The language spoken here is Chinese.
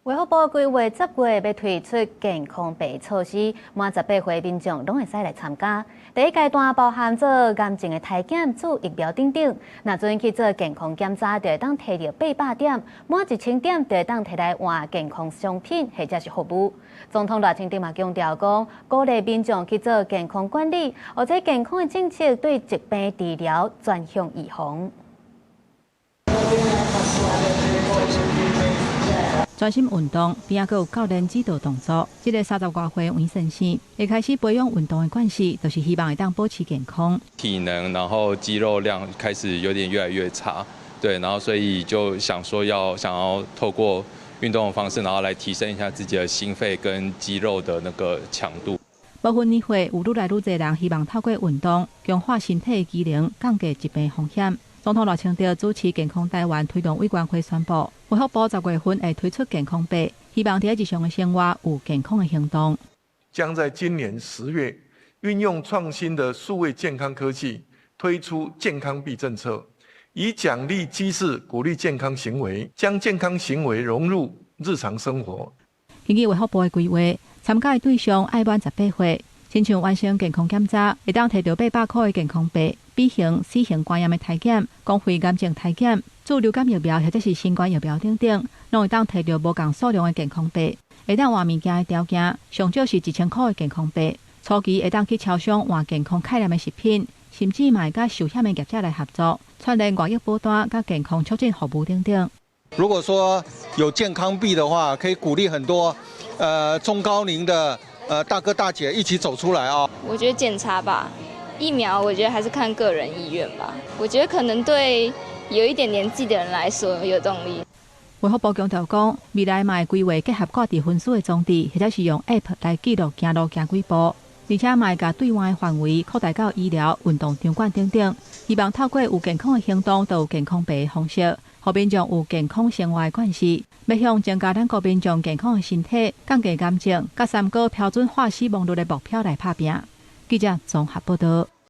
衛福部規劃10月要推出健康碼措施，滿18歲民眾攏會使來參加。第一階段包含做癌症的體檢、做疫苗等等。若準去做健康檢查，就會當摕到800點，滿1000點就會當摕來換健康商品或者是服務。總統賴清德嘛強調講，鼓勵民眾去做健康管理，或者健康的政策對疾病治療專項預防。專心運動，邊還有教練指導動作。這個30多歲黃先生會開始培養運動的慣習，就是希望會當保持健康。體能，然後肌肉量開始有點越來越差，對，然後所以就想說想要透過運動的方式，然後來提升一下自己的心肺跟肌肉的那個強度。部分年歲有愈來愈多人希望透過運動強化身體的機能，降低疾病風險。總統賴清德主持健康台灣推動委員會宣布，衛福部10月份會推出健康碼，希望在日常的生活有健康的行動。將在今年10月運用創新的數位健康科技，推出健康幣政策，以獎勵機制鼓勵健康行為，將健康行為融入日常生活。根據衛福部的規劃，參加的對象愛滿18歲，親像完成健康檢查，會當摕到800塊的健康碼。B 型、C 型肝炎的體檢、公費癌症體檢、做流感疫苗或者是新冠疫苗等等，攏會當摕到無共數量的健康碼。會當換物件的條件，上少是1000塊的健康碼。初期會當去超商換健康概念的食品，甚至買甲壽險的業者來合作，串聯外溢保單、甲健康促進服務等等。如果說有健康幣的話，可以鼓勵很多中高齡的大哥大姐一起走出來啊。我覺得檢查吧。疫苗，我覺得還是看個人意願吧。我覺得可能對有一點年紀的人來說有動力。衛福部強調講，未來嘛會規劃結合掛佇分數的裝置，或者是用 App 來記錄行路行幾步，而且嘛會把對外的範圍擴大到醫療、運動場館等等。希望透過有健康的行動，到有健康碼的方式，讓民眾有健康生活的慣勢，要向增加咱國民眾健康的身體、降低癌症、甲3個標準化死亡率的目標來打拼。記者綜合報道。